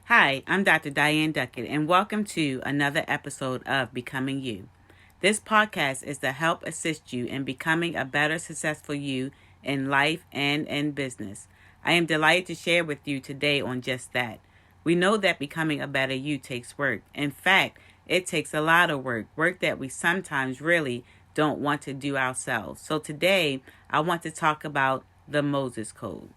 Hi, I'm Dr. Diane Duckett, and welcome to another episode of Becoming You. This podcast is to help assist you in becoming a better, successful you in life and in business. I am delighted to share with you today on just that. We know that becoming a better you takes work. In fact, it takes a lot of work that we sometimes really don't want to do ourselves. So today, I want to talk about the Moses Code.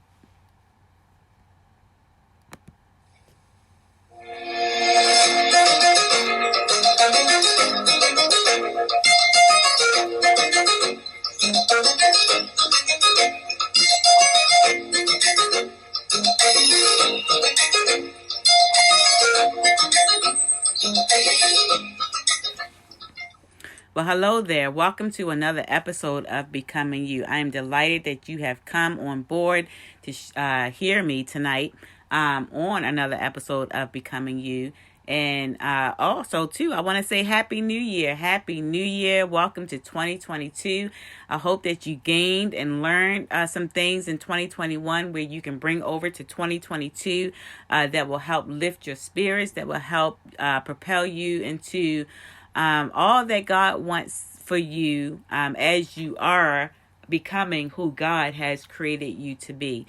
Well, hello there. Welcome to another episode of Becoming You. I am delighted that you have come on board to hear me tonight on another episode of Becoming You. And also, too, I want to say Happy New Year. Happy New Year. Welcome to 2022. I hope that you gained and learned some things in 2021 where you can bring over to 2022 that will help lift your spirits, that will help propel you into all that God wants for you as you are becoming who God has created you to be.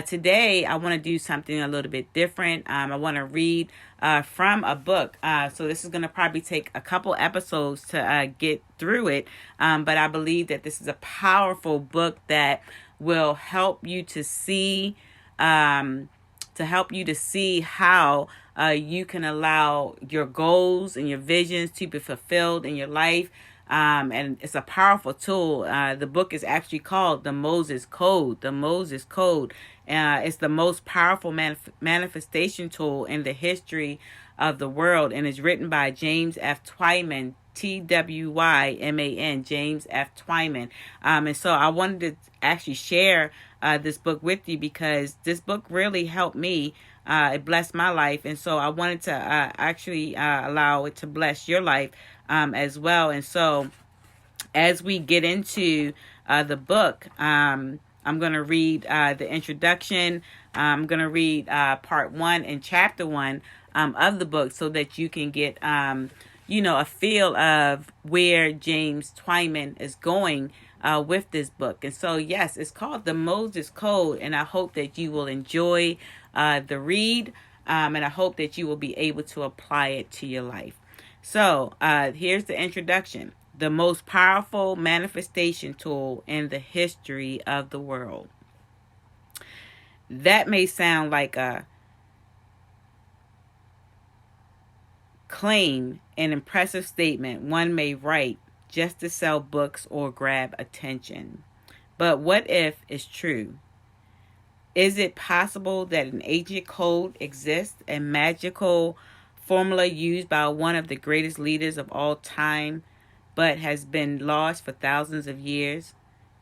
Today, I want to do something a little bit different. I want to read from a book. So this is going to probably take a couple episodes to get through it. But I believe that this is a powerful book that will help you to see how you can allow your goals and your visions to be fulfilled in your life. And it's a powerful tool. The book is actually called The Moses Code. The Moses Code. It's the most powerful manifestation tool in the history of the world, and it's written by James F. Twyman, Twyman, James F. Twyman. And so I wanted to actually share this book with you because this book really helped me. It blessed my life, and so I wanted to actually allow it to bless your life as well. And so as we get into the book, I'm going to read the introduction. I'm going to read part 1 and chapter 1 of the book so that you can get a feel of where James Twyman is going with this book. And so, yes, it's called The Moses Code, and I hope that you will enjoy the read, and I hope that you will be able to apply it to your life. So, here's the introduction. The most powerful manifestation tool in the history of the world. That may sound like a claim, an impressive statement one may write just to sell books or grab attention. But what if it's true? Is it possible that an ancient code exists, a magical formula used by one of the greatest leaders of all time, but has been lost for thousands of years?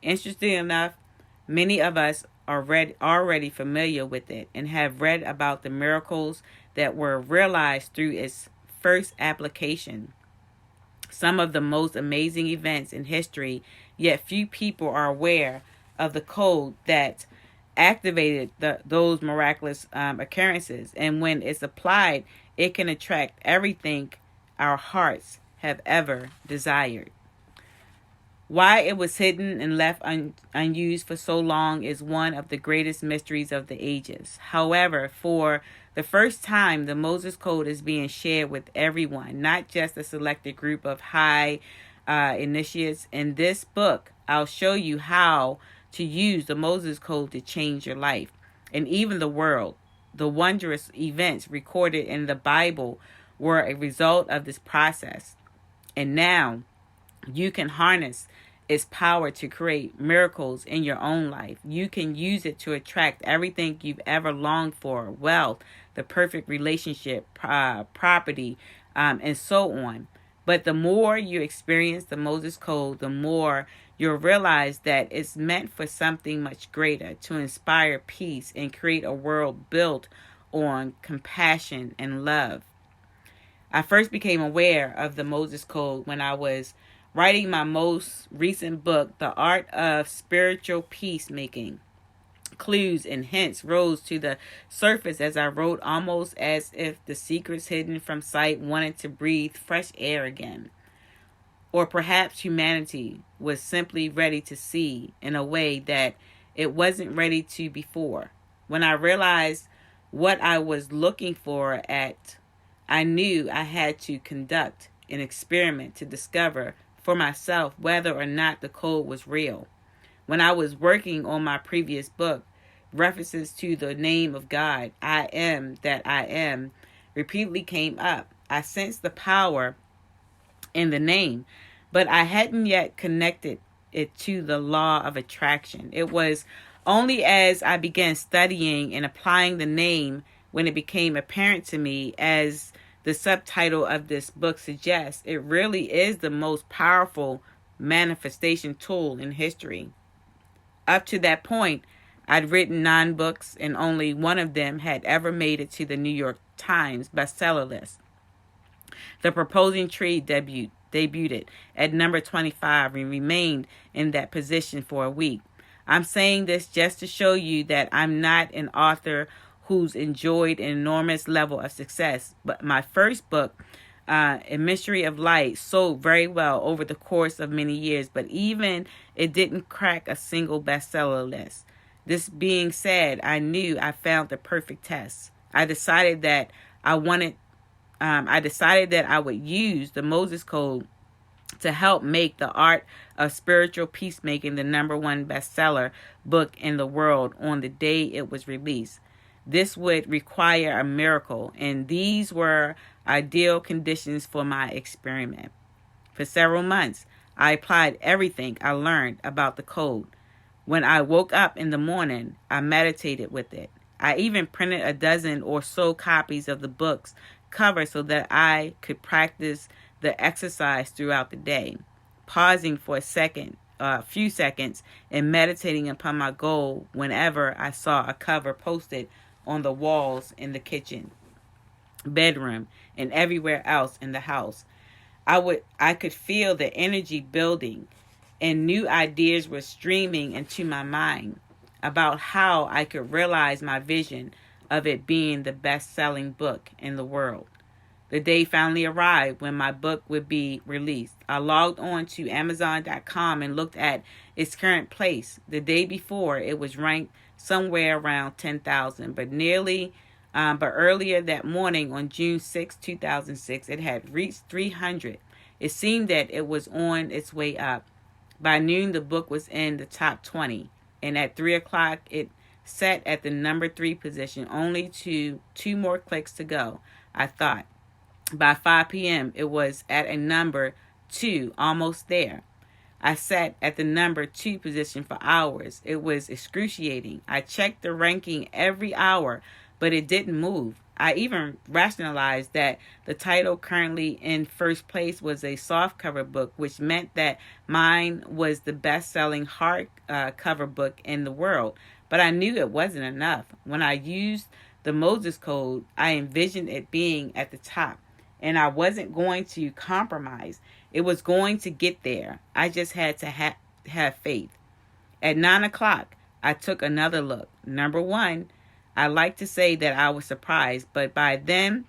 Interesting enough, many of us are already familiar with it and have read about the miracles that were realized through its first application. Some of the most amazing events in history, yet few people are aware of the code that activated those miraculous occurrences. And when it's applied, it can attract everything our hearts have ever desired. Why it was hidden and left unused for so long is one of the greatest mysteries of the ages. However, for the first time, the Moses Code is being shared with everyone, not just a selected group of high initiates. In this book, I'll show you how to use the Moses Code to change your life and even the world. The wondrous events recorded in the Bible were a result of this process. And now you can harness its power to create miracles in your own life. You can use it to attract everything you've ever longed for: wealth, the perfect relationship, property, and so on. But the more you experience the Moses Code, the more you'll realize that it's meant for something much greater, to inspire peace and create a world built on compassion and love. I first became aware of the Moses Code when I was writing my most recent book, The Art of Spiritual Peacemaking. Clues and hints rose to the surface as I wrote, almost as if the secrets hidden from sight wanted to breathe fresh air again. Or perhaps humanity was simply ready to see in a way that it wasn't ready to before. When I realized what I was looking for I knew I had to conduct an experiment to discover for myself whether or not the code was real. When I was working on my previous book, references to the name of God, I am that I am, repeatedly came up. I sensed the power in the name, but I hadn't yet connected it to the law of attraction. It was only as I began studying and applying the name when it became apparent to me, as the subtitle of this book suggests, it really is the most powerful manifestation tool in history. Up to that point, I'd written 9 books, and only one of them had ever made it to the New York Times bestseller list. The Proposing Tree debuted at number 25 and remained in that position for a week. I'm saying this just to show you that I'm not an author who's enjoyed an enormous level of success, but my first book, A Mystery of Light, sold very well over the course of many years, but even it didn't crack a single bestseller list. This being said, I knew I found the perfect test. I decided that I would use the Moses Code to help make The Art of Spiritual Peacemaking the number 1 bestseller book in the world on the day it was released. This would require a miracle, and these were ideal conditions for my experiment. For several months, I applied everything I learned about the code. When I woke up in the morning, I meditated with it. I even printed a dozen or so copies of the book's cover so that I could practice the exercise throughout the day, pausing for a few seconds and meditating upon my goal whenever I saw a cover posted on the walls in the kitchen, bedroom, and everywhere else in the house. I could feel the energy building, and new ideas were streaming into my mind about how I could realize my vision of it being the best-selling book in the world. The day finally arrived when my book would be released. I logged on to Amazon.com and looked at its current place. The day before, it was ranked somewhere around 10,000, but earlier that morning on June 6, 2006, it had reached 300. It seemed that it was on its way up. By noon, the book was in the top 20, and at 3 o'clock, it sat at the number 3 position, only 2 more clicks to go, I thought. By 5 p.m., it was at a number 2, almost there. I sat at the number 2 position for hours. It was excruciating. I checked the ranking every hour, but it didn't move. I even rationalized that the title currently in first place was a softcover book, which meant that mine was the best-selling hardcover book in the world. But I knew it wasn't enough. When I used the Moses Code, I envisioned it being at the top, and I wasn't going to compromise. It was going to get there. I just had to have faith. At 9 o'clock, I took another look. Number 1, I like to say that I was surprised, but by then,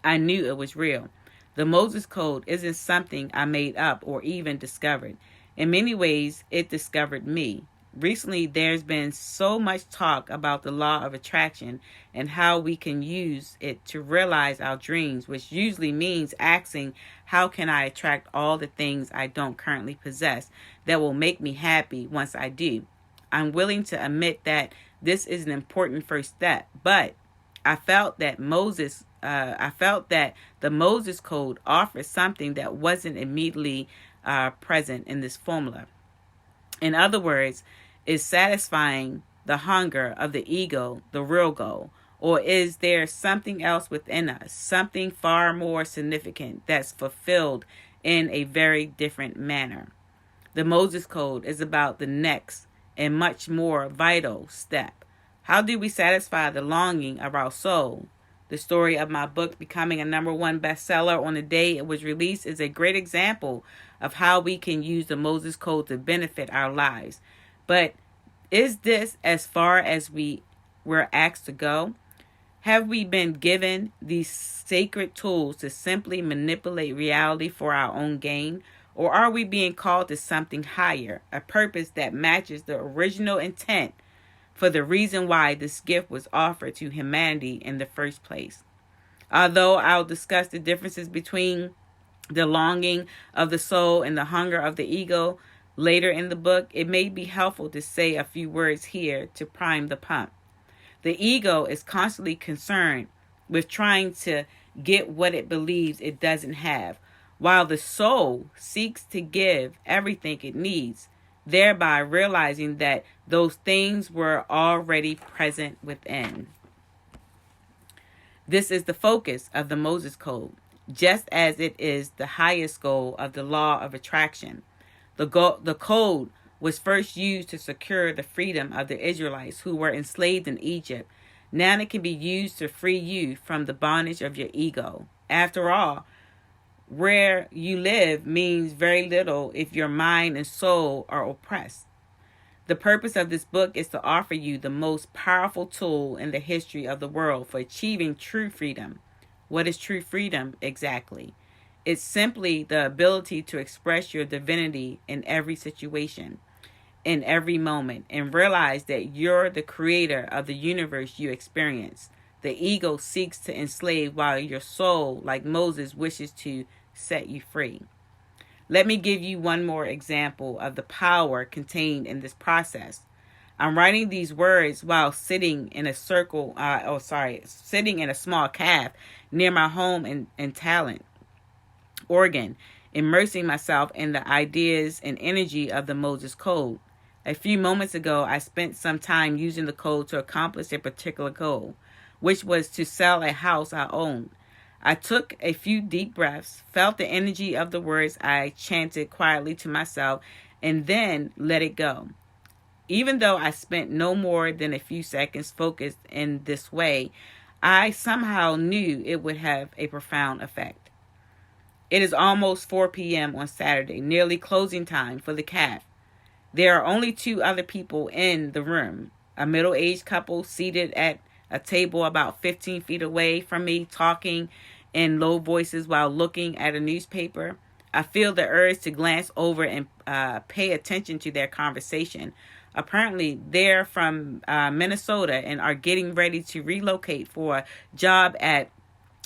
I knew it was real. The Moses Code isn't something I made up or even discovered. In many ways, it discovered me. Recently, there's been so much talk about the law of attraction and how we can use it to realize our dreams, which usually means asking, how can I attract all the things I don't currently possess that will make me happy once I do? I'm willing to admit that this is an important first step, but I felt that the Moses Code offered something that wasn't immediately present in this formula. In other words, is satisfying the hunger of the ego the real goal? Or is there something else within us, something far more significant that's fulfilled in a very different manner? The Moses Code is about the next and much more vital step. How do we satisfy the longing of our soul? The story of my book becoming a number 1 bestseller on the day it was released is a great example of how we can use the Moses Code to benefit our lives. But Is this as far as we were asked to go? Have we been given these sacred tools to simply manipulate reality for our own gain? Or are we being called to something higher, a purpose that matches the original intent for the reason why this gift was offered to humanity in the first place? Although I'll discuss the differences between the longing of the soul and the hunger of the ego later in the book, it may be helpful to say a few words here to prime the pump. The ego is constantly concerned with trying to get what it believes it doesn't have, while the soul seeks to give everything it needs, thereby realizing that those things were already present within. This is the focus of the Moses Code, just as it is the highest goal of the law of attraction. The code was first used to secure the freedom of the Israelites who were enslaved in Egypt. Now it can be used to free you from the bondage of your ego. After all, where you live means very little if your mind and soul are oppressed. The purpose of this book is to offer you the most powerful tool in the history of the world for achieving true freedom. What is true freedom exactly? It's simply the ability to express your divinity in every situation, in every moment, and realize that you're the creator of the universe you experience. The ego seeks to enslave while your soul, like Moses, wishes to set you free. Let me give you one more example of the power contained in this process. I'm writing these words while sitting in a sitting in a small caf near my home in Talent, Oregon, immersing myself in the ideas and energy of the Moses Code. A few moments ago, I spent some time using the code to accomplish a particular goal, which was to sell a house I owned. I took a few deep breaths, felt the energy of the words I chanted quietly to myself, and then let it go. Even though I spent no more than a few seconds focused in this way, I somehow knew it would have a profound effect. It is almost 4 p.m. on Saturday, nearly closing time for the caf. There are only two other people in the room, a middle-aged couple seated at a table about 15 feet away from me, talking in low voices while looking at a newspaper. I feel the urge to glance over and pay attention to their conversation. Apparently, they're from Minnesota and are getting ready to relocate for a job at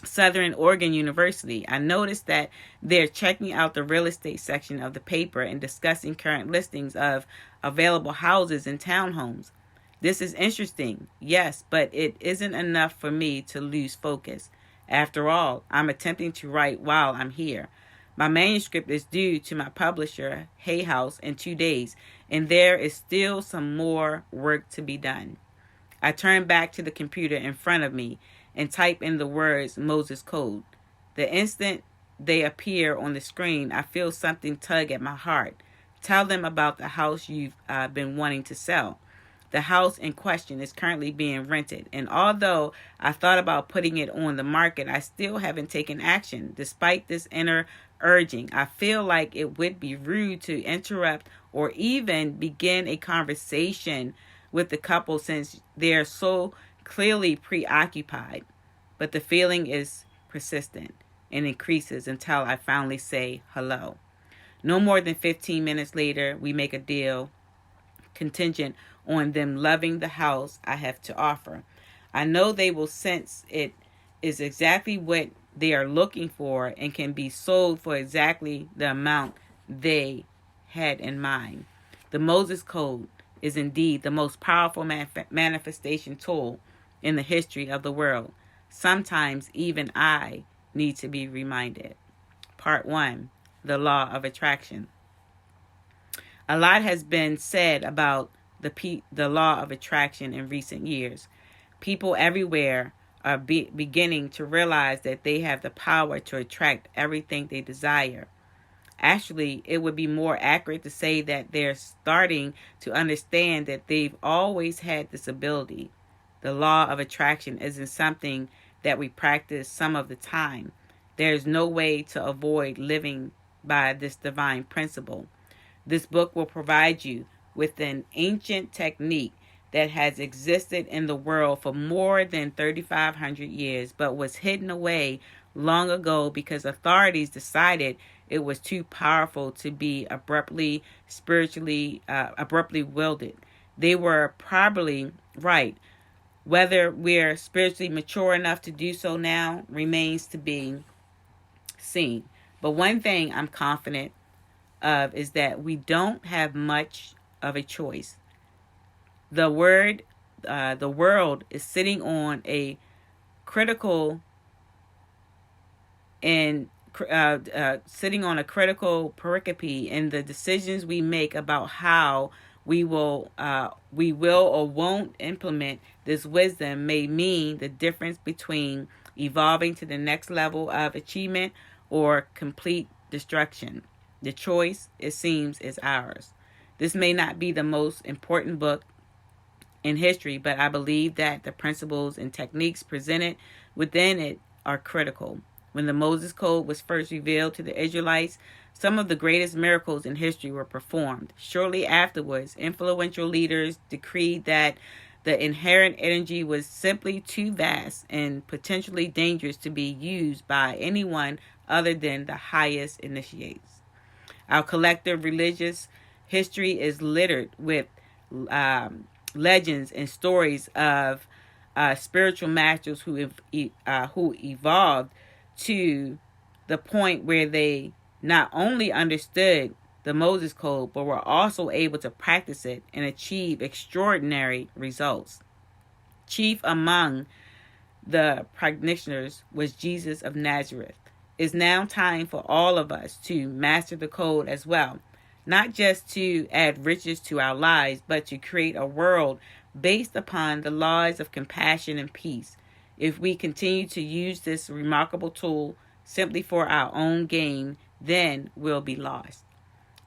Southern Oregon University. I noticed that they're checking out the real estate section of the paper and discussing current listings of available houses and townhomes. This is interesting, yes, but it isn't enough for me to lose focus. After all, I'm attempting to write while I'm here. My manuscript is due to my publisher, Hay House, in 2 days, and there is still some more work to be done. I turn back to the computer in front of me and type in the words Moses Code. The instant they appear on the screen, I feel something tug at my heart. Tell them about the house you've been wanting to sell. The house in question is currently being rented, and although I thought about putting it on the market, I still haven't taken action. Despite this inner urging, I feel like it would be rude to interrupt or even begin a conversation with the couple since they're so clearly preoccupied. But the feeling is persistent and increases until I finally say hello. No more than 15 minutes later, we make a deal contingent on them loving the house I have to offer. I know they will sense it is exactly what they are looking for and can be sold for exactly the amount they had in mind. The Moses Code is indeed the most powerful manifestation tool in the history of the world. Sometimes even I need to be reminded. Part 1. The Law of Attraction. A lot has been said about the law of attraction in recent years. People everywhere are beginning to realize that they have the power to attract everything they desire. Actually, it would be more accurate to say that they're starting to understand that they've always had this ability. The law of attraction isn't something that we practice some of the time. There's no way to avoid living by this divine principle. This book will provide you with an ancient technique that has existed in the world for more than 3,500 years, but was hidden away long ago because authorities decided it was too powerful to be abruptly wielded. They were probably right. Whether we're spiritually mature enough to do so now remains to be seen. But one thing I'm confident of is that we don't have much of a choice. The world is sitting on a critical and sitting on a critical pericope in the decisions we make about how we will or won't implement this wisdom may mean the difference between evolving to the next level of achievement or complete destruction. The choice, it seems, is ours. This may not be the most important book in history, but I believe that the principles and techniques presented within it are critical. When the Moses Code was first revealed to the Israelites, some of the greatest miracles in history were performed. Shortly afterwards, influential leaders decreed that the inherent energy was simply too vast and potentially dangerous to be used by anyone other than the highest initiates. Our collective religious history is littered with legends and stories of spiritual masters who evolved to the point where they not only understood the Moses Code, but were also able to practice it and achieve extraordinary results. Chief among the practitioners was Jesus of Nazareth. It's now time for all of us to master the code as well, not just to add riches to our lives, but to create a world based upon the laws of compassion and peace. If we continue to use this remarkable tool simply for our own gain, then we'll be lost.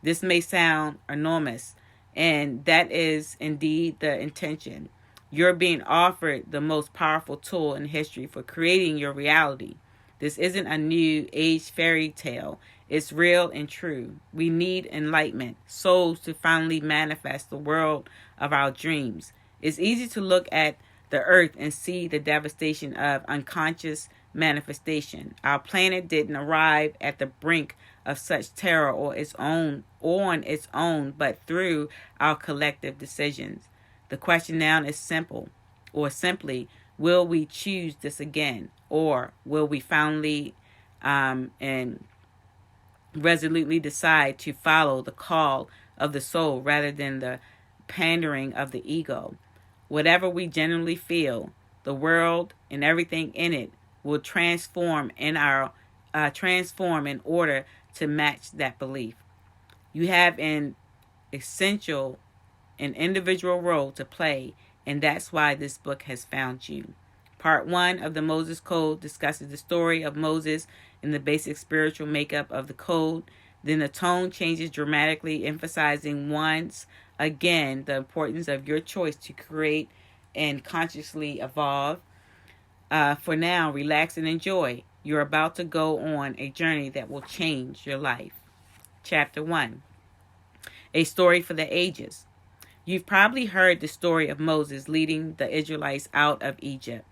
This may sound enormous, and that is indeed the intention. You're being offered the most powerful tool in history for creating your reality. This isn't a new age fairy tale. It's real and true. We need enlightenment, souls to finally manifest the world of our dreams. It's easy to look at the earth and see the devastation of unconscious manifestation. Our planet didn't arrive at the brink of such terror on its own, but through our collective decisions. The question now is simple, or simply, will we choose this again, or will we finally and resolutely decide to follow the call of the soul rather than the pandering of the ego? Whatever we genuinely feel, the world and everything in it will transform in order to match that belief. You have an essential and individual role to play, and that's why this book has found you. Part 1 of the Moses Code discusses the story of Moses and the basic spiritual makeup of the code. Then the tone changes dramatically, emphasizing once again the importance of your choice to create and consciously evolve. For now, relax and enjoy. You're about to go on a journey that will change your life. Chapter 1. A story for the ages. You've probably heard the story of Moses leading the Israelites out of Egypt,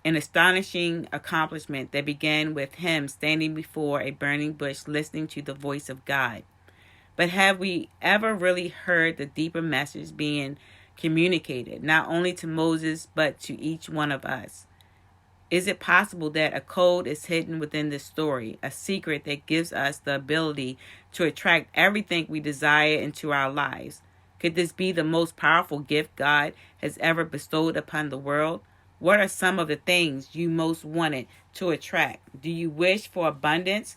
an astonishing accomplishment that began with him standing before a burning bush listening to the voice of God. But have we ever really heard the deeper message being communicated, not only to Moses, but to each one of us? Is it possible that a code is hidden within this story, a secret that gives us the ability to attract everything we desire into our lives? Could this be the most powerful gift God has ever bestowed upon the world? What are some of the things you most wanted to attract? Do you wish for abundance,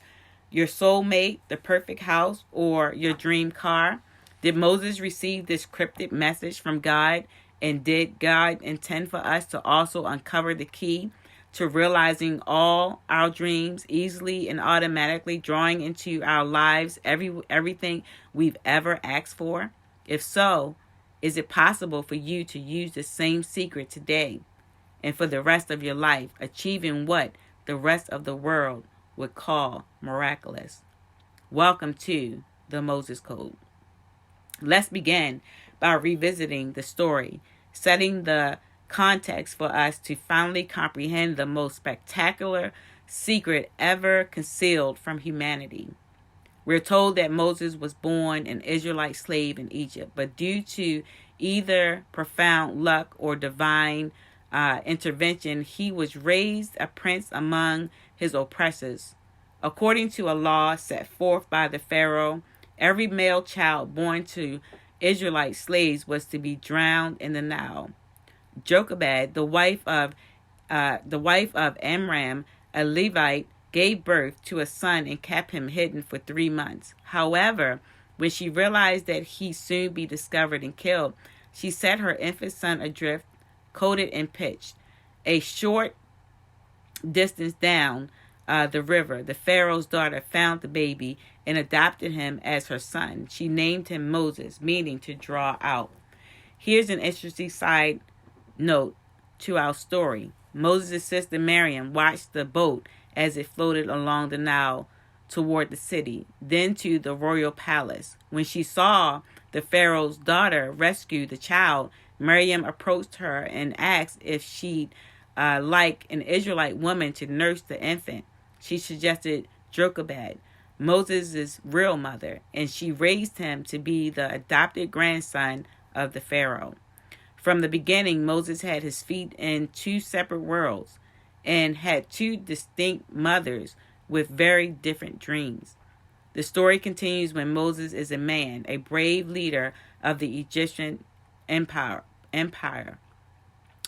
your soulmate, the perfect house, or your dream car? Did Moses receive this cryptic message from God? And did God intend for us to also uncover the key to realizing all our dreams easily and automatically, drawing into our lives everything we've ever asked for? If so, is it possible for you to use the same secret today and for the rest of your life, achieving what the rest of the world would call miraculous? Welcome to the Moses Code. Let's begin by revisiting the story, setting the context for us to finally comprehend the most spectacular secret ever concealed from humanity. We're told that Moses was born an Israelite slave in Egypt, but due to either profound luck or divine intervention, he was raised a prince among his oppressors. According to a law set forth by the Pharaoh, every male child born to Israelite slaves was to be drowned in the Nile. Jochebed, the wife of Amram, a Levite, gave birth to a son and kept him hidden for 3 months. However, when she realized that he'd soon be discovered and killed, she set her infant son adrift, coated in pitch. A short distance down the river, the Pharaoh's daughter found the baby and adopted him as her son. She named him Moses, meaning to draw out. Here's an interesting side note to our story. Moses' sister Miriam watched the boat as it floated along the Nile toward the city, then to the royal palace. When she saw the Pharaoh's daughter rescue the child, Miriam approached her and asked if she'd like an Israelite woman to nurse the infant. She suggested Jochebed, Moses' real mother, and she raised him to be the adopted grandson of the Pharaoh. From the beginning, Moses had his feet in 2 separate worlds and had 2 distinct mothers with very different dreams. The story continues when Moses is a man, a brave leader of the Egyptian empire.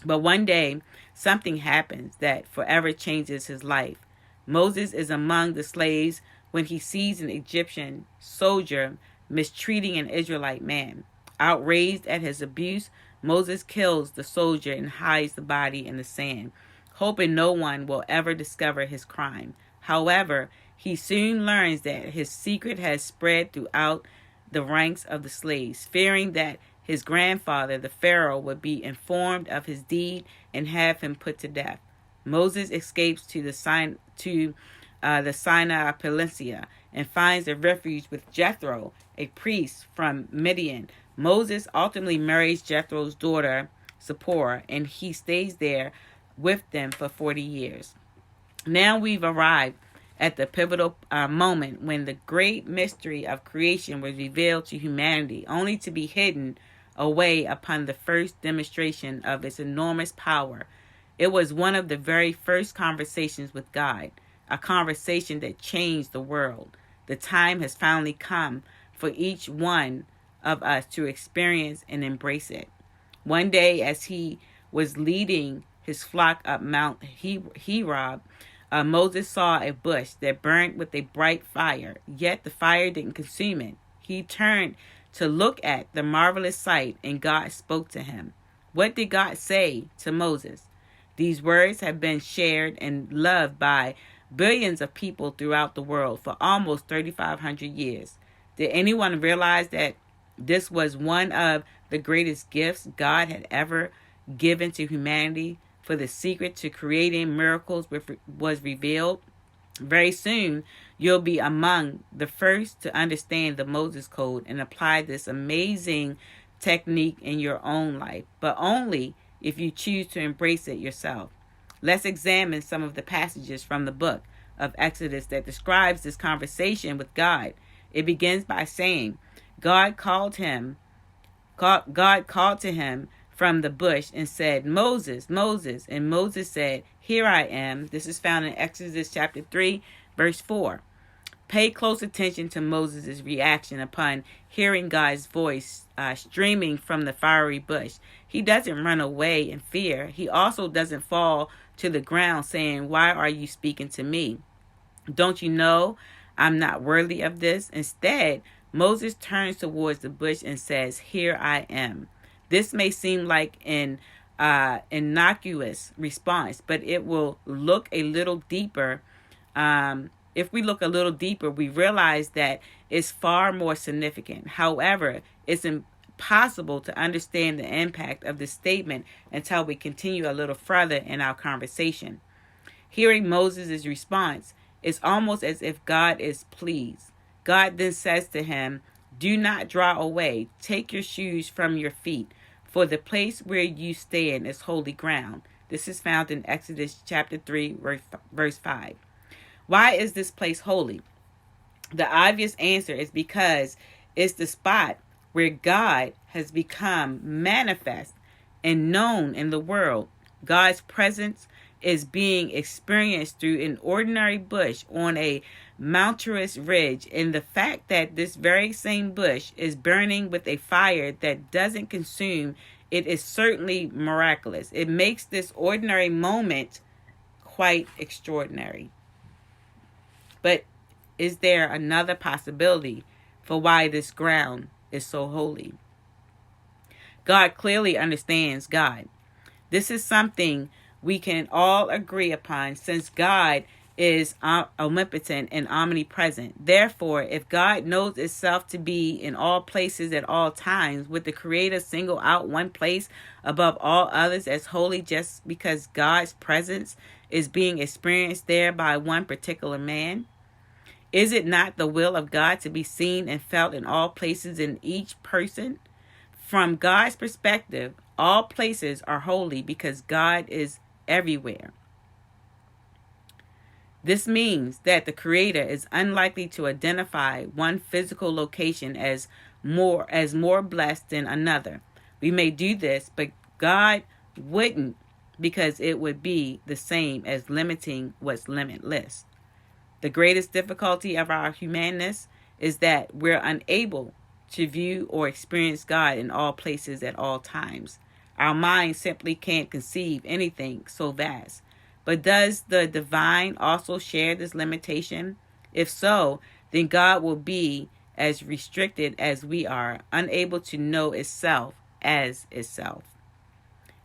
But one day, something happens that forever changes his life. Moses is among the slaves when he sees an Egyptian soldier mistreating an Israelite man. Outraged at his abuse, Moses kills the soldier and hides the body in the sand, hoping no one will ever discover his crime. However, he soon learns that his secret has spread throughout the ranks of the slaves. Fearing that his grandfather, the Pharaoh, would be informed of his deed and have him put to death, Moses escapes to the Sinai Peninsula and finds a refuge with Jethro, a priest from Midian. Moses ultimately marries Jethro's daughter, Zipporah, and he stays there with them for 40 years. Now we've arrived at the pivotal moment when the great mystery of creation was revealed to humanity, only to be hidden away upon the first demonstration of its enormous power. It was one of the very first conversations with God, a conversation that changed the world. The time has finally come for each one of us to experience and embrace it. One day, as he was leading his flock up Mount Horeb, Moses saw a bush that burned with a bright fire, yet the fire didn't consume it. He turned to look at the marvelous sight, and God spoke to him. What did God say to Moses? These words have been shared and loved by billions of people throughout the world for almost 3,500 years. Did anyone realize that this was one of the greatest gifts God had ever given to humanity? For the secret to creating miracles was revealed. Very soon, you'll be among the first to understand the Moses Code and apply this amazing technique in your own life, but only if you choose to embrace it yourself. Let's examine some of the passages from the book of Exodus that describes this conversation with God. It begins by saying, God called to him from the bush and said, Moses, Moses. And Moses said, here I am. This is found in Exodus chapter 3, verse 4. Pay close attention to Moses' reaction upon hearing God's voice streaming from the fiery bush. He doesn't run away in fear. He also doesn't fall to the ground saying, why are you speaking to me? Don't you know I'm not worthy of this? Instead, Moses turns towards the bush and says, here I am. This may seem like an innocuous response, but it will look a little deeper. If we look a little deeper, we realize that it's far more significant. However, it's impossible to understand the impact of this statement until we continue a little further in our conversation. Hearing Moses' response, it's almost as if God is pleased. God then says to him, Do not draw away. Take your shoes from your feet, for the place where you stand is holy ground. This is found in Exodus chapter 3, verse 5. Why is this place holy? The obvious answer is because it's the spot where God has become manifest and known in the world. God's presence is being experienced through an ordinary bush on a mountainous ridge, and the fact that this very same bush is burning with a fire that doesn't consume it is certainly miraculous. It makes this ordinary moment quite extraordinary. But is there another possibility for why this ground is so holy? God clearly understands God. This is something we can all agree upon, since God is omnipotent and omnipresent. Therefore, if God knows itself to be in all places at all times, would the Creator single out one place above all others as holy just because God's presence is being experienced there by one particular man? Is it not the will of God to be seen and felt in all places in each person? From God's perspective, all places are holy because God is everywhere. This means that the Creator is unlikely to identify one physical location as more blessed than another. We may do this, but God wouldn't, because it would be the same as limiting what's limitless. The greatest difficulty of our humanness is that we're unable to view or experience God in all places at all times. Our mind simply can't conceive anything so vast. But does the divine also share this limitation? If so, then God will be as restricted as we are, unable to know itself as itself.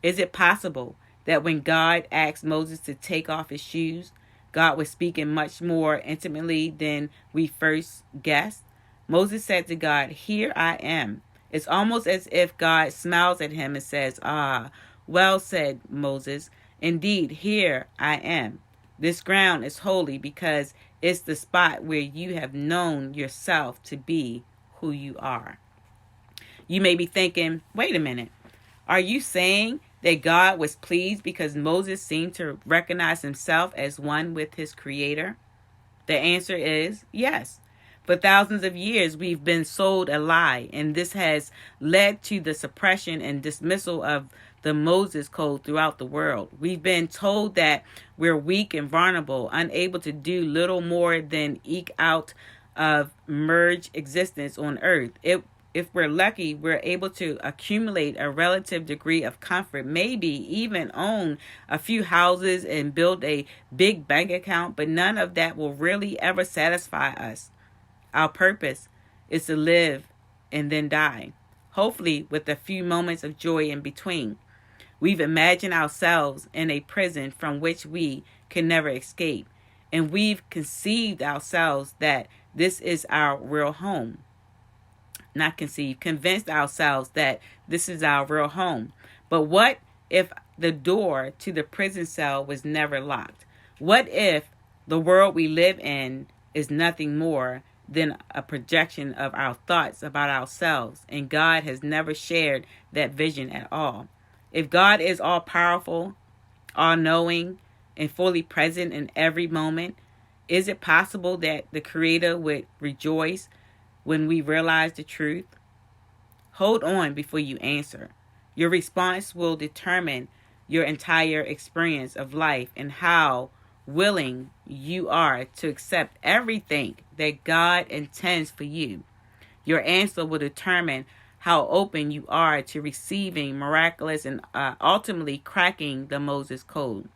Is it possible that when God asked Moses to take off his shoes, God was speaking much more intimately than we first guessed? Moses said to God, "Here I am." It's almost as if God smiles at him and says, "Ah, well said, Moses. Indeed, here I am." This ground is holy because it's the spot where you have known yourself to be who you are. You may be thinking, wait a minute. Are you saying that God was pleased because Moses seemed to recognize himself as one with his Creator? The answer is yes. For thousands of years, we've been sold a lie, and this has led to the suppression and dismissal of the Moses Code throughout the world. We've been told that we're weak and vulnerable, unable to do little more than eke out of merged existence on earth. If we're lucky, we're able to accumulate a relative degree of comfort, maybe even own a few houses and build a big bank account, but none of that will really ever satisfy us. Our purpose is to live and then die, hopefully with a few moments of joy in between. We've imagined ourselves in a prison from which we can never escape, and we've conceived ourselves that this is our real home. Not conceived, convinced ourselves that this is our real home. But what if the door to the prison cell was never locked? What if the world we live in is nothing more than a projection of our thoughts about ourselves, and God has never shared that vision at all? If God is all-powerful, all-knowing, and fully present in every moment, is it possible that the Creator would rejoice when we realize the truth? Hold on before you answer. Your response will determine your entire experience of life and how willing you are to accept everything that God intends for you. Your answer will determine how open you are to receiving miraculous and ultimately cracking the Moses Code.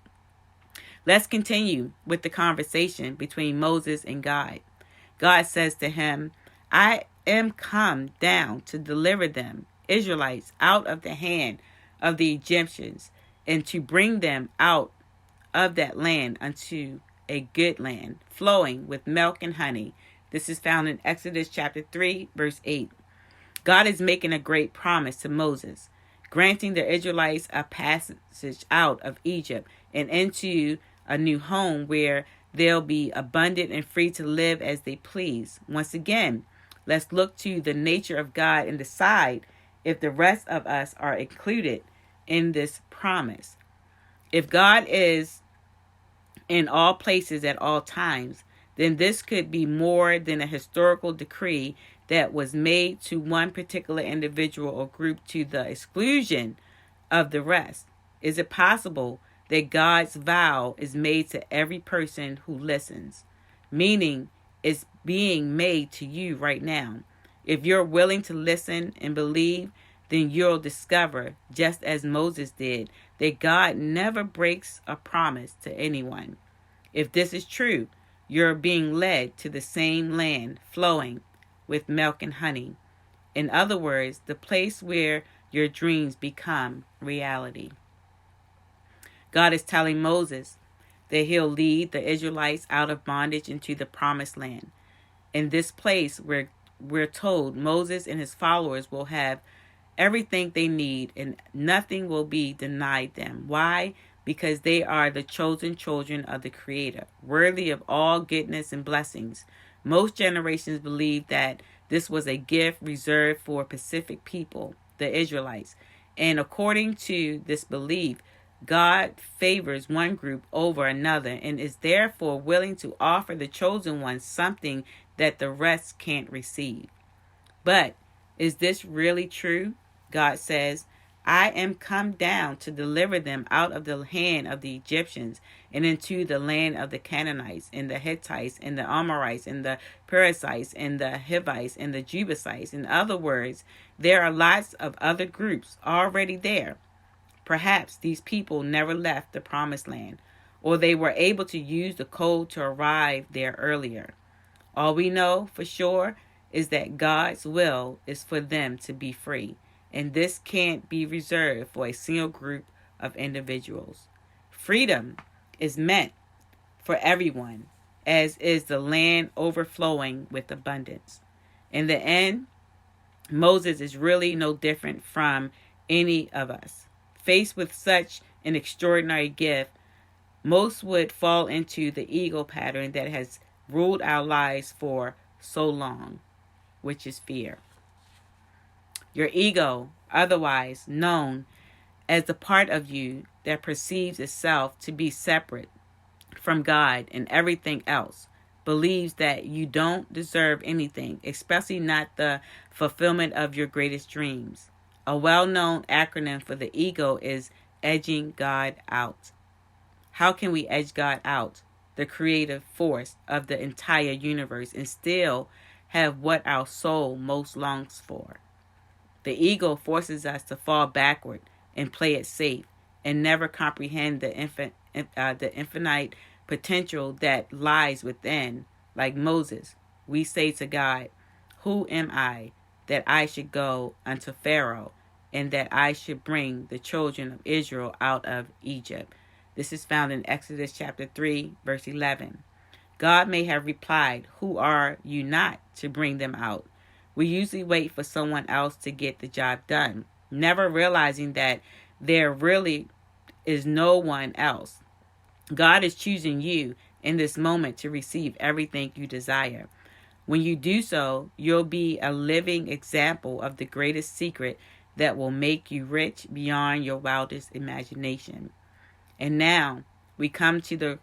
Let's continue with the conversation between Moses and God. God says to him, "I am come down to deliver them, Israelites, out of the hand of the Egyptians, and to bring them out of that land unto a good land, flowing with milk and honey." This is found in Exodus chapter 3, verse 8. God is making a great promise to Moses, granting the Israelites a passage out of Egypt and into a new home where they'll be abundant and free to live as they please. Once again, let's look to the nature of God and decide if the rest of us are included in this promise. If God is in all places at all times, then this could be more than a historical decree that was made to one particular individual or group to the exclusion of the rest. Is it possible that God's vow is made to every person who listens? Meaning, it's being made to you right now. If you're willing to listen and believe, then you'll discover, just as Moses did, that God never breaks a promise to anyone. If this is true, you're being led to the same land flowing with milk and honey. In other words, the place where your dreams become reality. God is telling Moses that he'll lead the Israelites out of bondage into the promised land. In this place where we're told Moses and his followers will have everything they need and nothing will be denied them. Why? Because they are the chosen children of the Creator, worthy of all goodness and blessings. Most generations believed that this was a gift reserved for Pacific people, the Israelites. And according to this belief, God favors one group over another and is therefore willing to offer the chosen ones something that the rest can't receive. But is this really true? God says, I am come down to deliver them out of the hand of the Egyptians and into the land of the Canaanites and the Hittites and the Amorites and the Perizzites and the Hivites and the Jebusites. In other words, there are lots of other groups already there. Perhaps these people never left the promised land, or they were able to use the code to arrive there earlier. All we know for sure is that God's will is for them to be free, and this can't be reserved for a single group of individuals. Freedom is meant for everyone, as is the land overflowing with abundance. In the end, Moses is really no different from any of us. Faced with such an extraordinary gift, most would fall into the ego pattern that has ruled our lives for so long, which is fear. Your ego, otherwise known as the part of you that perceives itself to be separate from God and everything else, believes that you don't deserve anything, especially not the fulfillment of your greatest dreams. A well-known acronym for the ego is edging God out. How can we edge God out, the creative force of the entire universe, and still have what our soul most longs for? The ego forces us to fall backward and play it safe and never comprehend the infinite potential that lies within. Like Moses, we say to God, "Who am I that I should go unto Pharaoh and that I should bring the children of Israel out of Egypt?" This is found in Exodus chapter 3, verse 11. God may have replied, "Who are you not to bring them out?" We usually wait for someone else to get the job done, never realizing that there really is no one else. God is choosing you in this moment to receive everything you desire. When you do so, you'll be a living example of the greatest secret that will make you rich beyond your wildest imagination. And now we come to the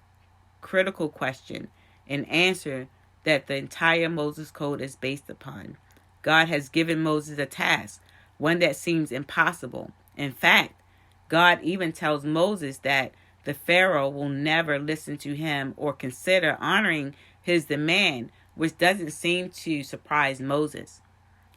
critical question and answer that the entire Moses Code is based upon. God has given Moses a task, one that seems impossible. In fact, God even tells Moses that the Pharaoh will never listen to him or consider honoring his demand, which doesn't seem to surprise Moses.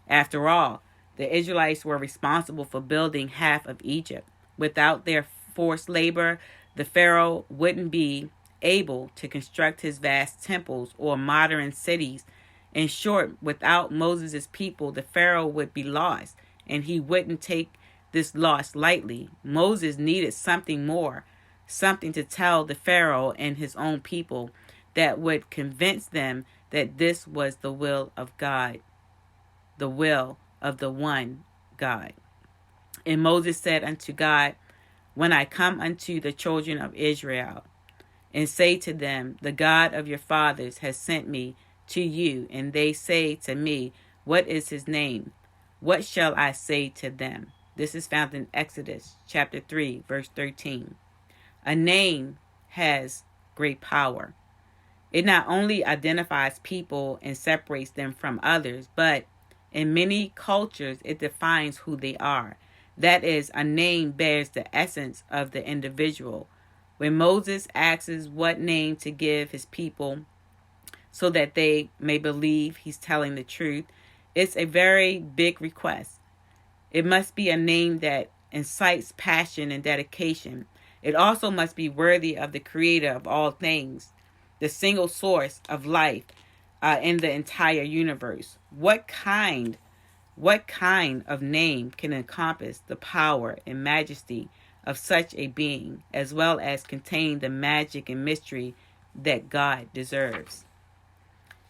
After all, the Israelites were responsible for building half of Egypt. Without their forced labor, the Pharaoh wouldn't be able to construct his vast temples or modern cities. In short, without Moses' people, the Pharaoh would be lost, and he wouldn't take this loss lightly. Moses needed something more, something to tell the Pharaoh and his own people that would convince them that this was the will of God, the will of the one God. And Moses said unto God, "When I come unto the children of Israel and say to them, the God of your fathers has sent me to you, and they say to me, What is his name? What shall I say to them? This is found in Exodus chapter 3, verse 13. A name has great power. It not only identifies people and separates them from others, but in many cultures, it defines who they are. That is, a name bears the essence of the individual. When Moses asks what name to give his people so that they may believe he's telling the truth, it's a very big request. It must be a name that incites passion and dedication. It also must be worthy of the creator of all things, the single source of life in the entire universe. What kind of name can encompass the power and majesty of such a being, as well as contain the magic and mystery that God deserves?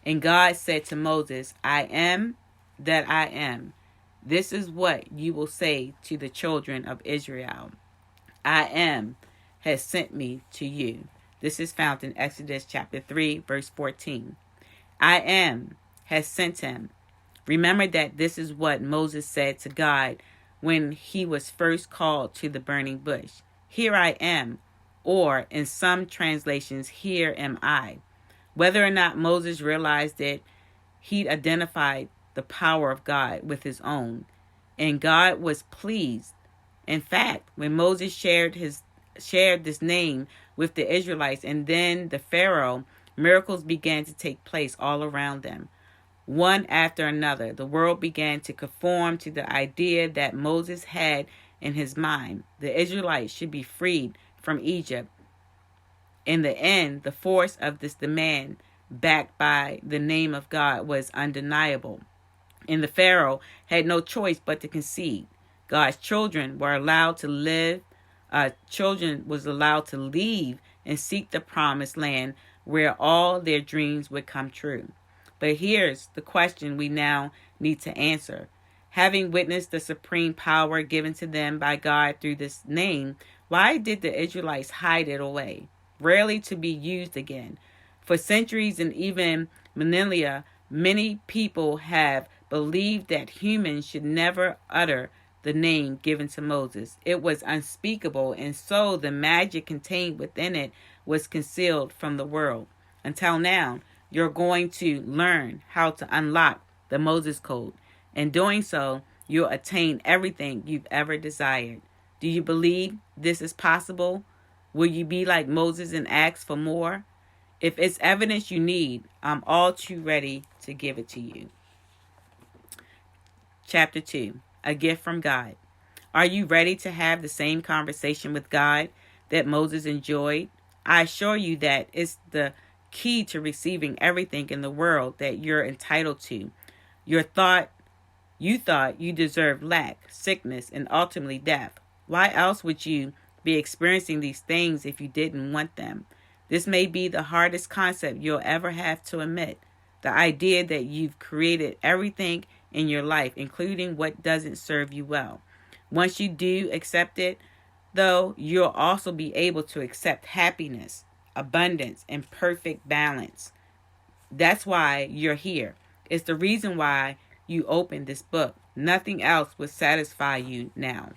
And God said to Moses, I am that I am. This is what you will say to the children of Israel. I am has sent me to you. This is found in Exodus chapter 3, verse 14. I am has sent him. Remember that this is what Moses said to God when he was first called to the burning bush. Here I am, or in some translations, here am I. Whether or not Moses realized it, he identified the power of God with his own, and God was pleased. In fact, when Moses shared this name with the Israelites and then the Pharaoh, miracles began to take place all around them. One after another, the world began to conform to the idea that Moses had in his mind. The Israelites should be freed from Egypt. In the end, the force of this demand, backed by the name of God, was undeniable. And the Pharaoh had no choice but to concede. God's children were allowed to live. Children was allowed to leave and seek the promised land where all their dreams would come true. But here's the question we now need to answer. Having witnessed the supreme power given to them by God through this name, why did the Israelites hide it away, rarely to be used again? For centuries and even millennia, many people have believed that humans should never utter the name given to Moses. It was unspeakable, and so the magic contained within it was concealed from the world. Until now, you're going to learn how to unlock the Moses Code. In doing so, you'll attain everything you've ever desired. Do you believe this is possible? Will you be like Moses and ask for more? If it's evidence you need, I'm all too ready to give it to you. Chapter 2, a gift from God. Are you ready to have the same conversation with God that Moses enjoyed? I assure you that it's the key to receiving everything in the world that you're entitled to. You thought you deserved lack, sickness, and ultimately death. Why else would you be experiencing these things if you didn't want them? This may be the hardest concept you'll ever have to admit. The idea that you've created everything in your life, including what doesn't serve you well. Once you do accept it, though, you'll also be able to accept happiness, abundance, and perfect balance. That's why you're here. It's the reason why you opened this book. Nothing else would satisfy you now.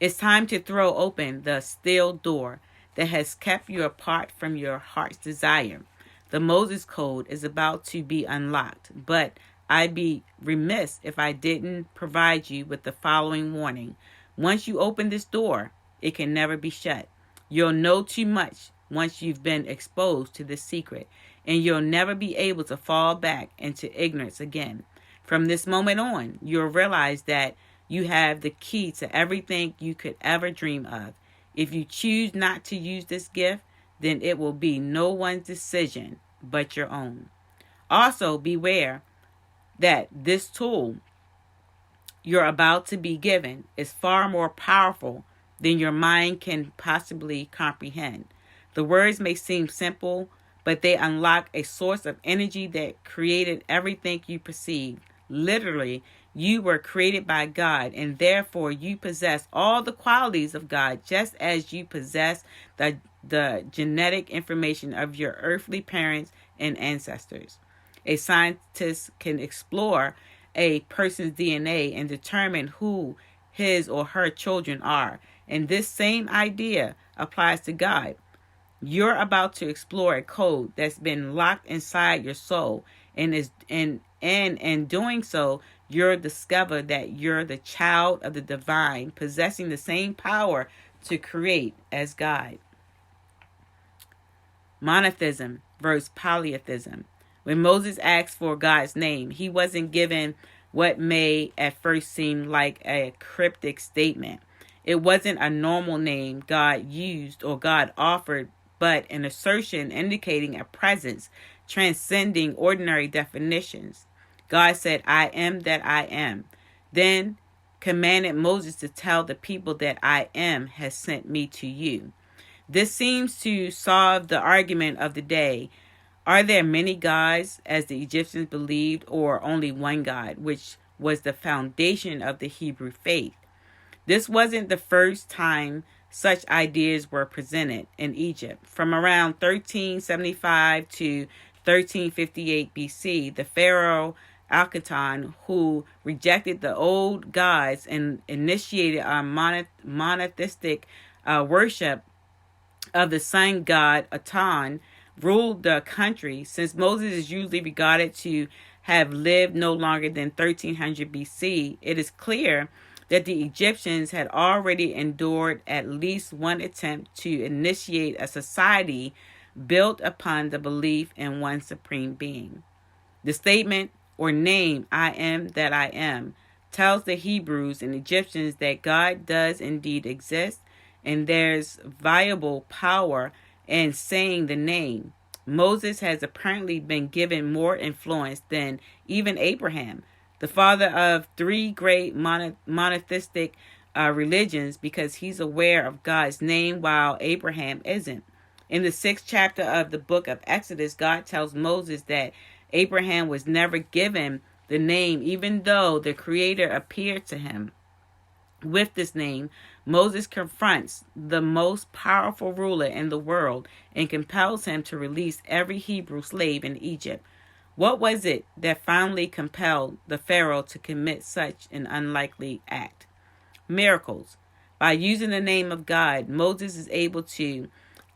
It's time to throw open the steel door that has kept you apart from your heart's desire. The Moses Code is about to be unlocked, but I'd be remiss if I didn't provide you with the following warning. Once you open this door, it can never be shut. You'll know too much once you've been exposed to this secret, and you'll never be able to fall back into ignorance again. From this moment on, you'll realize that you have the key to everything you could ever dream of. If you choose not to use this gift, then it will be no one's decision but your own. Also, beware that this tool you're about to be given is far more powerful than your mind can possibly comprehend. The words may seem simple, but they unlock a source of energy that created everything you perceive. Literally, you were created by God, and therefore you possess all the qualities of God, just as you possess the genetic information of your earthly parents and ancestors. A scientist can explore a person's DNA and determine who his or her children are. And this same idea applies to God. You're about to explore a code that's been locked inside your soul, and in doing so, you'll discover that you're the child of the divine, possessing the same power to create as God. Monotheism versus polytheism. When Moses asked for God's name, he wasn't given what may at first seem like a cryptic statement. It wasn't a normal name God used or God offered, but an assertion indicating a presence transcending ordinary definitions. God said, "I am that I am." Then commanded Moses to tell the people that "I am has sent me to you." This seems to solve the argument of the day. Are there many gods, as the Egyptians believed, or only one God, which was the foundation of the Hebrew faith? This wasn't the first time such ideas were presented in Egypt. From around 1375 to 1358 BC, the pharaoh Akhenaten, who rejected the old gods and initiated a monotheistic worship of the sun god Aton, ruled the country. Since Moses is usually regarded to have lived no longer than 1300 BC, it is clear that the Egyptians had already endured at least one attempt to initiate a society built upon the belief in one supreme being. The statement or name, "I am that I am," tells the Hebrews and Egyptians that God does indeed exist, and there's viable power in saying the name. Moses has apparently been given more influence than even Abraham, the father of three great monotheistic religions, because he's aware of God's name while Abraham isn't. In the 6th chapter of the book of Exodus, God tells Moses that Abraham was never given the name, even though the Creator appeared to him with this name. Moses confronts the most powerful ruler in the world and compels him to release every Hebrew slave in Egypt. What was it that finally compelled the Pharaoh to commit such an unlikely act? Miracles. By using the name of God, Moses is able to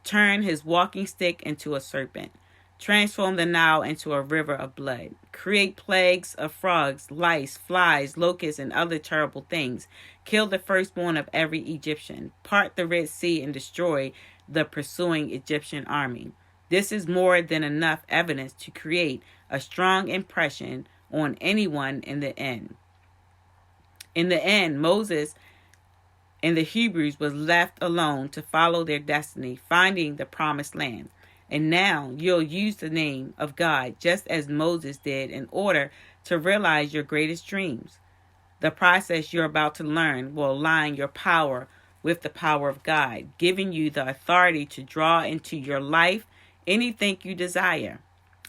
turn his walking stick into a serpent, transform the Nile into a river of blood, create plagues of frogs, lice, flies, locusts, and other terrible things, kill the firstborn of every Egyptian, part the Red Sea, and destroy the pursuing Egyptian army. This is more than enough evidence to create a strong impression on anyone in the end. In the end, Moses and the Hebrews was left alone to follow their destiny, finding the promised land. And now you'll use the name of God just as Moses did in order to realize your greatest dreams. The process you're about to learn will align your power with the power of God, giving you the authority to draw into your life anything you desire.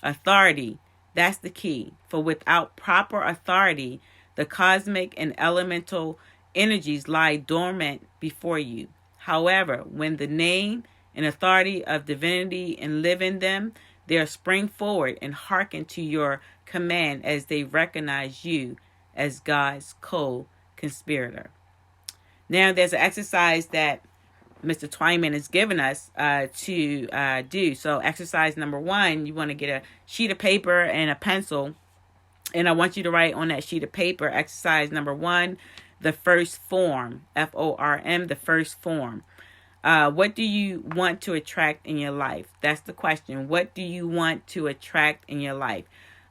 Authority, that's the key. For without proper authority, the cosmic and elemental energies lie dormant before you. However, when the name and authority of divinity and live in them, they'll spring forward and hearken to your command as they recognize you as God's co-conspirator. Now, there's an exercise that Mr. Twyman has given us to do. So exercise number 1, you want to get a sheet of paper and a pencil, and I want you to write on that sheet of paper, exercise number 1, the first form, FORM, the first form. What do you want to attract in your life? That's the question. What do you want to attract in your life?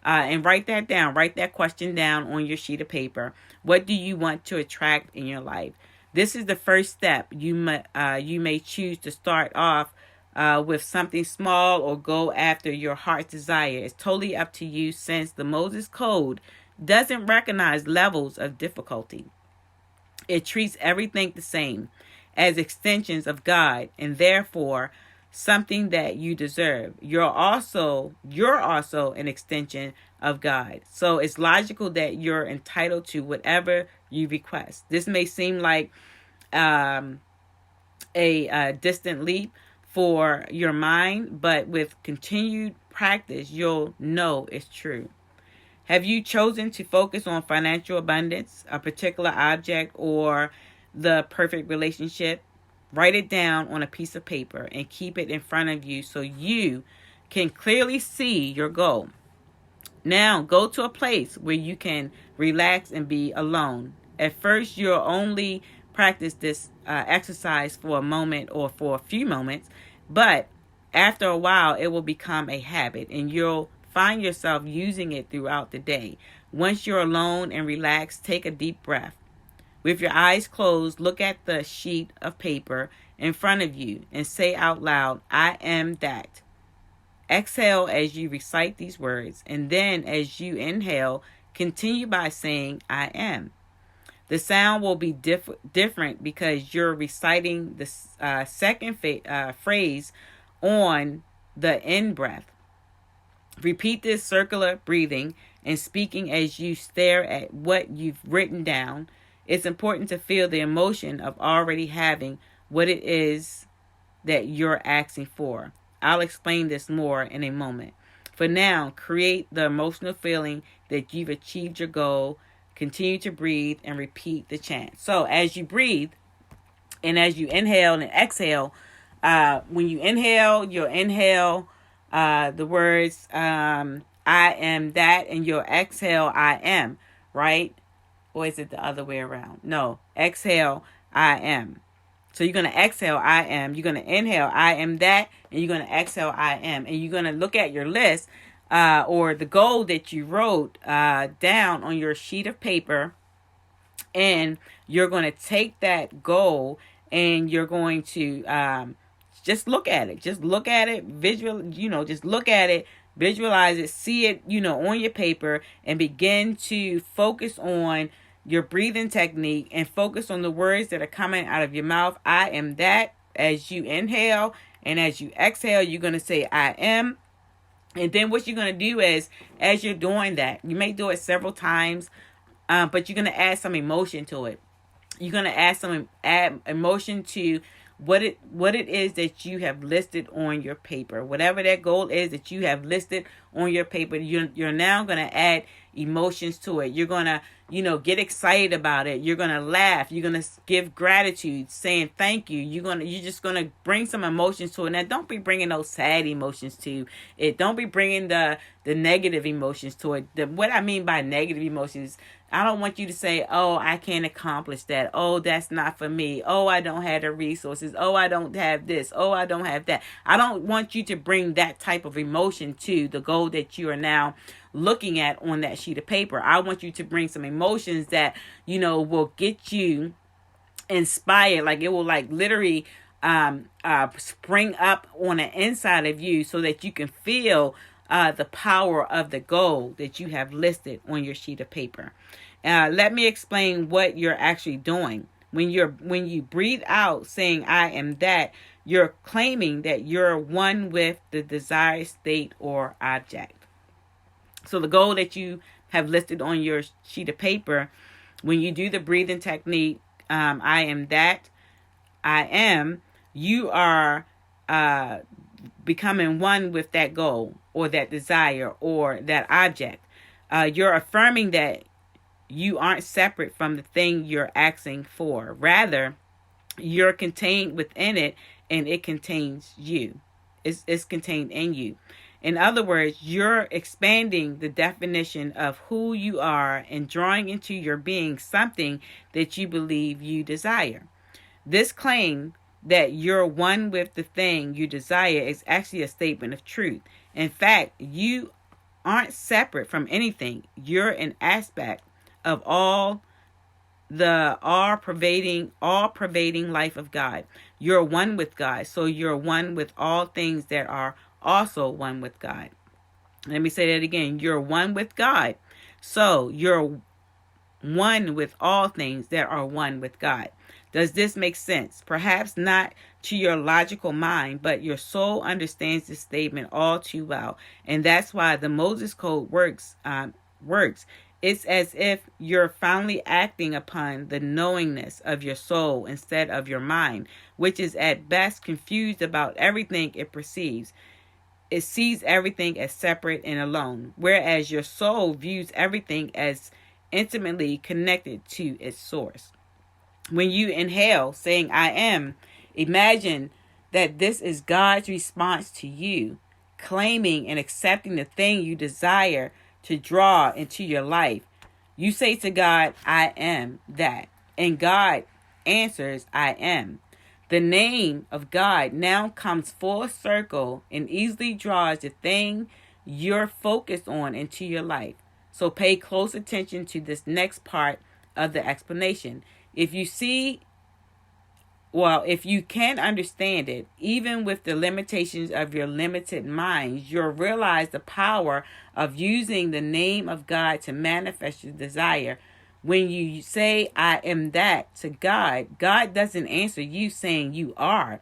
And write that down. Write that question down on your sheet of paper. What do you want to attract in your life? This is the first step. You may choose to start off with something small or go after your heart's desire. It's totally up to you, since the Moses Code doesn't recognize levels of difficulty. It treats everything the same, as extensions of God, and therefore something that you deserve. You're also an extension of God. So it's logical that you're entitled to whatever you request. This may seem like a distant leap for your mind, but with continued practice, you'll know it's true. Have you chosen to focus on financial abundance, a particular object, or the perfect relationship? Write it down on a piece of paper and keep it in front of you so you can clearly see your goal. Now, go to a place where you can relax and be alone. At first, you'll only practice this exercise for a moment or for a few moments, but after a while, it will become a habit and you'll find yourself using it throughout the day. Once you're alone and relaxed, take a deep breath. With your eyes closed, look at the sheet of paper in front of you and say out loud, I am that. Exhale as you recite these words, and then as you inhale, continue by saying, I am. The sound will be different because you're reciting the second phrase on the in breath. Repeat this circular breathing and speaking as you stare at what you've written down. It's important to feel the emotion of already having what it is that you're asking for. I'll explain this more in a moment. For now, create the emotional feeling that you've achieved your goal. Continue to breathe and repeat the chant. So as you breathe and as you inhale and exhale, when you inhale, you'll inhale the words, I am that, and you'll exhale, I am, right? Or is it the other way around? No, exhale, I am. So you're going to exhale, I am. You're going to inhale, I am that. And you're going to exhale, I am. And you're going to look at your list or the goal that you wrote down on your sheet of paper. And you're going to take that goal and you're going to just look at it. Just look at it, just look at it, visualize it, see it, on your paper, and begin to focus on your breathing technique and focus on the words that are coming out of your mouth. I am that. As you inhale and as you exhale, you're going to say I am. And then what you're going to do is, as you're doing that, you may do it several times, but you're going to add some emotion to it. You're going to add emotion to what it is that you have listed on your paper. Whatever that goal is that you have listed on your paper, you're now going to add emotions to it. You're going to, get excited about it. You're going to laugh. You're going to give gratitude, saying thank you. You're just going to bring some emotions to it. Now, don't be bringing those sad emotions to it. Don't be bringing the negative emotions to it. What I mean by negative emotions, I don't want you to say, oh, I can't accomplish that. Oh, that's not for me. Oh, I don't have the resources. Oh, I don't have this. Oh, I don't have that. I don't want you to bring that type of emotion to the goal that you are now looking at on that sheet of paper. I want you to bring some emotions that, will get you inspired. Like it will literally spring up on the inside of you so that you can feel the power of the goal that you have listed on your sheet of paper. Let me explain what you're actually doing. When you breathe out saying I am that, you're claiming that you're one with the desired state or object. So the goal that you have listed on your sheet of paper, when you do the breathing technique, I am that, I am, you are becoming one with that goal or that desire or that object. You're affirming that you aren't separate from the thing you're asking for. Rather, you're contained within it and it contains you. It's contained in you. In other words, you're expanding the definition of who you are and drawing into your being something that you believe you desire. This claim that you're one with the thing you desire is actually a statement of truth. In fact, you aren't separate from anything. You're an aspect of all pervading life of God. You're one with God. So you're one with all things that are also one with God. Let me say that again. You're one with God. So you're one with all things that are one with God. Does this make sense? Perhaps not to your logical mind, but your soul understands this statement all too well. And that's why the Moses Code works. It's as if you're finally acting upon the knowingness of your soul instead of your mind, which is at best confused about everything it perceives. it sees everything as separate and alone, whereas your soul views everything as intimately connected to its source. When you inhale, saying, I am, imagine that this is God's response to you, claiming and accepting the thing you desire to draw into your life. You say to God, I am that. And God answers, I am. The name of God now comes full circle and easily draws the thing you're focused on into your life. So pay close attention to this next part of the explanation. If you can understand it, even with the limitations of your limited minds, you'll realize the power of using the name of God to manifest your desire. When you say, I am that to God, God doesn't answer you saying you are.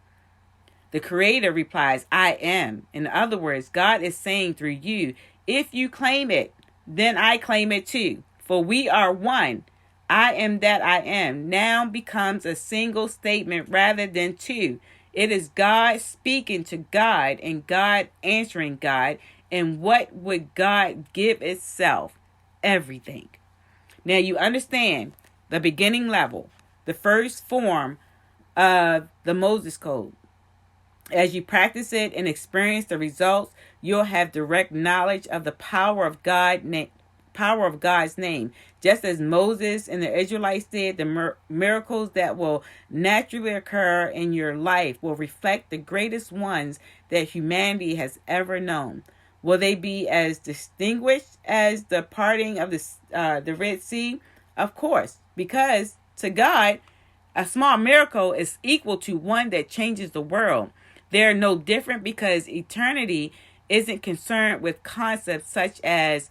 The Creator replies, I am. In other words, God is saying through you, if you claim it, then I claim it too. For we are one. I am that I am now becomes a single statement rather than two. It is God speaking to God and God answering God. And what would God give itself? Everything. Now you understand the beginning level, the first form of the Moses Code. As you practice it and experience the results, you'll have direct knowledge of the power of God's name. Just as Moses and the Israelites did, the miracles that will naturally occur in your life will reflect the greatest ones that humanity has ever known. Will they be as distinguished as the parting of the Red Sea? Of course, because to God, a small miracle is equal to one that changes the world. They're no different because eternity isn't concerned with concepts such as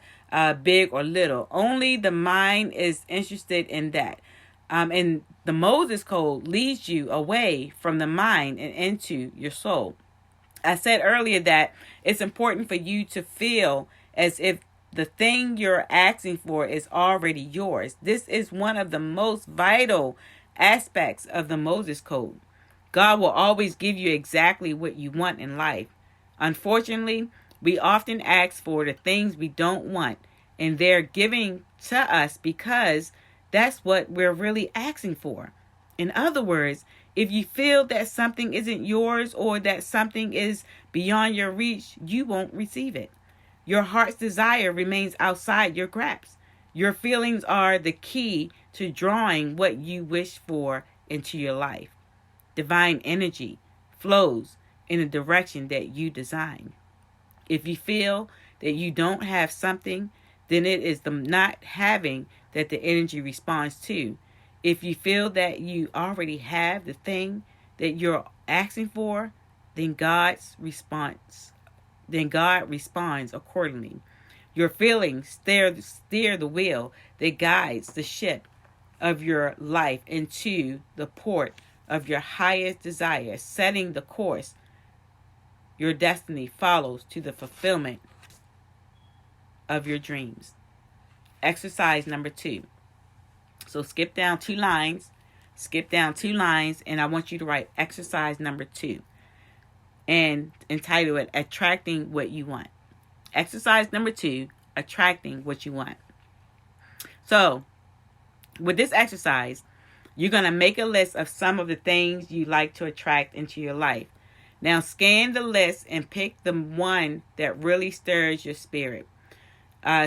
big or little. Only the mind is interested in that. And the Moses Code leads you away from the mind and into your soul. I said earlier that it's important for you to feel as if the thing you're asking for is already yours. This is one of the most vital aspects of the Moses Code. God will always give you exactly what you want in life. Unfortunately, we often ask for the things we don't want, and they're giving to us because that's what we're really asking for. In other words, if you feel that something isn't yours or that something is beyond your reach, you won't receive it. Your heart's desire remains outside your grasp. Your feelings are the key to drawing what you wish for into your life. Divine energy flows in the direction that you design. If you feel that you don't have something, then it is the not having that the energy responds to. If you feel that you already have the thing that you're asking for, then God responds accordingly. Your feelings steer the wheel that guides the ship of your life into the port of your highest desire, setting the course your destiny follows to the fulfillment of your dreams. Exercise number 2. So skip down two lines, and I want you to write exercise number 2 and entitle it Attracting What You Want. Exercise number 2, attracting what you want. So with this exercise, you're going to make a list of some of the things you like to attract into your life. Now scan the list and pick the one that really stirs your spirit.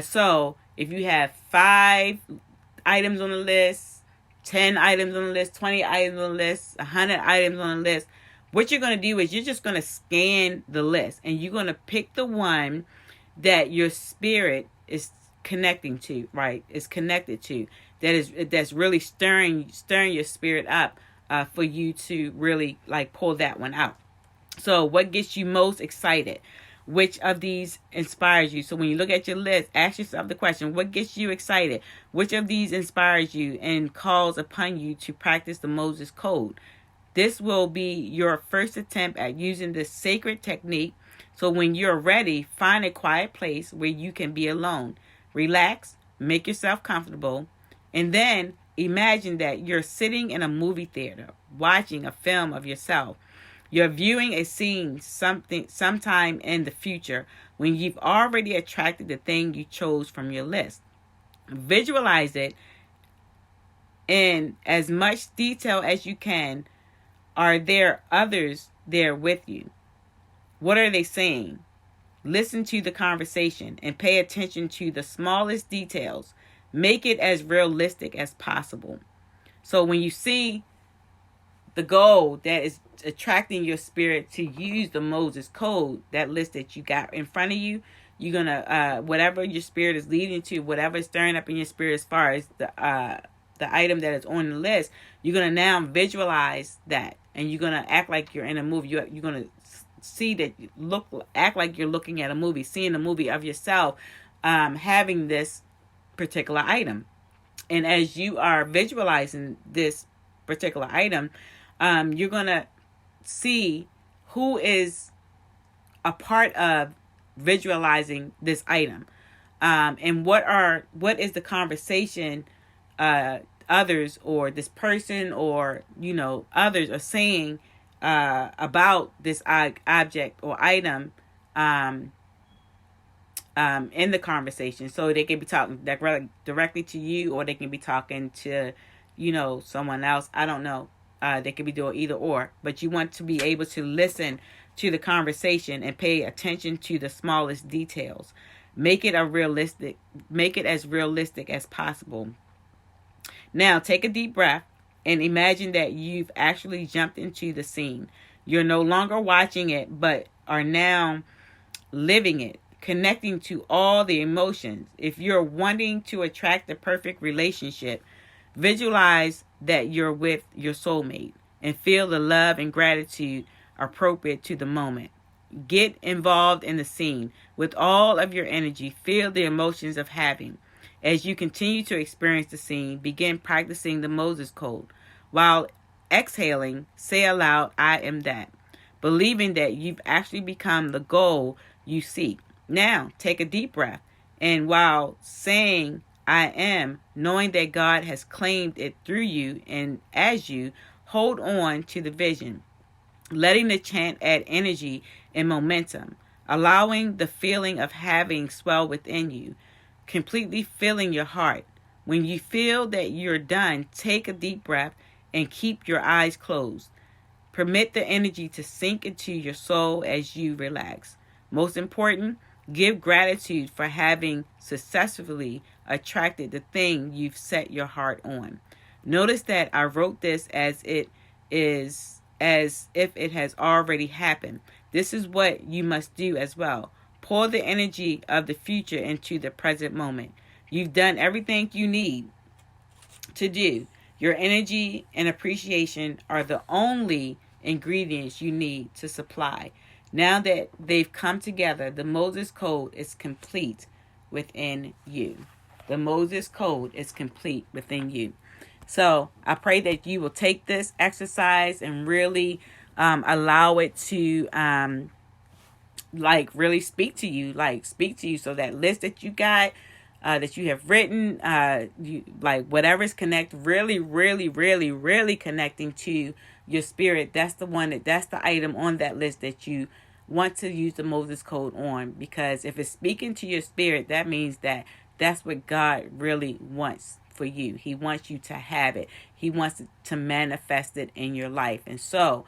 So if you have 5 items on the list, 10 items on the list, 20 items on the list, 100 items on the list, what you're going to do is you're just going to scan the list and you're going to pick the one that your spirit is connecting to, right? Is connected to, that's really stirring your spirit up for you to really like pull that one out. So what gets you most excited? Which of these inspires you? So when you look at your list, ask yourself the question, what gets you excited? Which of these inspires you and calls upon you to practice the Moses Code? This will be your first attempt at using this sacred technique. So when you're ready, find a quiet place where you can be alone. Relax, make yourself comfortable, and then imagine that you're sitting in a movie theater watching a film of yourself. You're viewing a scene sometime in the future when you've already attracted the thing you chose from your list. Visualize it in as much detail as you can. Are there others there with you? What are they saying? Listen to the conversation and pay attention to the smallest details. Make it as realistic as possible. So when you see the goal that is attracting your spirit to use the Moses code, that list that you got in front of you, you're going to, whatever your spirit is leading to, whatever is stirring up in your spirit as far as the item that is on the list, you're going to now visualize that. And you're going to act like you're in a movie. You're going to see that, act like you're looking at a movie, seeing a movie of yourself having this particular item. And as you are visualizing this particular item, you're going to see who is a part of visualizing this item, and what is the conversation others or this person or others are saying about this object or item in the conversation. So they can be talking directly to you, or they can be talking to someone else. I don't know. They could be doing either or, but you want to be able to listen to the conversation and pay attention to the smallest details. Make it as realistic as possible. Now take a deep breath and imagine that you've actually jumped into the scene. You're no longer watching it, but are now living it, connecting to all the emotions. If you're wanting to attract the perfect relationship, visualize that you're with your soulmate and feel the love and gratitude appropriate to the moment. Get involved in the scene with all of your energy. Feel the emotions of having. As you continue to experience the scene, begin practicing the Moses code. While exhaling, say aloud, I am that, believing that you've actually become the goal you seek. Now, take a deep breath, and while saying I am, knowing that God has claimed it through you and as you, hold on to the vision, letting the chant add energy and momentum, allowing the feeling of having swell within you, completely filling your heart. When you feel that you're done, take a deep breath and keep your eyes closed. Permit the energy to sink into your soul as you relax. Most important, give gratitude for having successfully attracted the thing you've set your heart on. Notice that I wrote this as if it has already happened. This is what you must do as well. Pour the energy of the future into the present moment. You've done everything you need to do. Your energy and appreciation are the only ingredients you need to supply. Now that they've come together, the Moses Code is complete within you. The Moses Code is complete within you. So I pray that you will take this exercise and really allow it to really speak to you, so that list that you got, that you have written, whatever is really connecting to your spirit. That's the item on that list that you want to use the Moses Code on, because if it's speaking to your spirit, that means that that's what God really wants for you. He wants you to have it. He wants to manifest it in your life. And so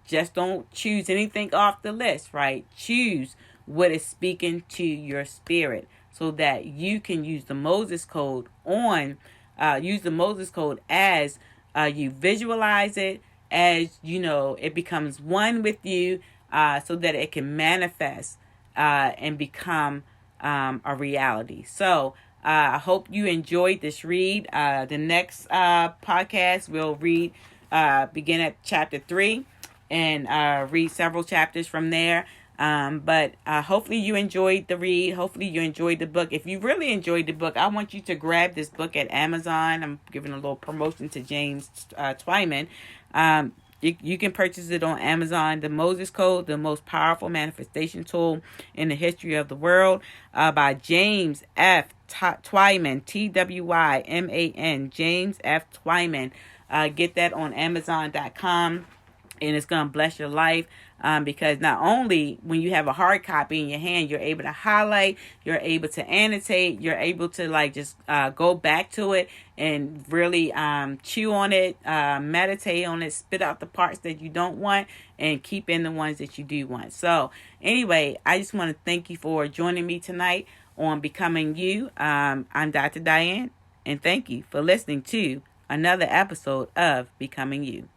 just don't choose anything off the list, right? Choose what is speaking to your spirit so that you can use the Moses Code as you visualize it, as it becomes one with you, so that it can manifest and become a reality. So I hope you enjoyed this read. The next podcast we'll begin at chapter 3 and read several chapters from there. But hopefully you enjoyed the read. Hopefully you enjoyed the book. If you really enjoyed the book, I want you to grab this book at Amazon. I'm giving a little promotion to James Twyman. You can purchase it on Amazon. The Moses Code, the most powerful manifestation tool in the history of the world, by James F. Twyman, Twyman, James F. Twyman. Get that on Amazon.com. and it's going to bless your life, because not only when you have a hard copy in your hand, you're able to highlight, you're able to annotate, you're able to like just go back to it and really chew on it, meditate on it, spit out the parts that you don't want, and keep in the ones that you do want. So anyway, I just want to thank you for joining me tonight on Becoming You. I'm Dr. Diane, and thank you for listening to another episode of Becoming You.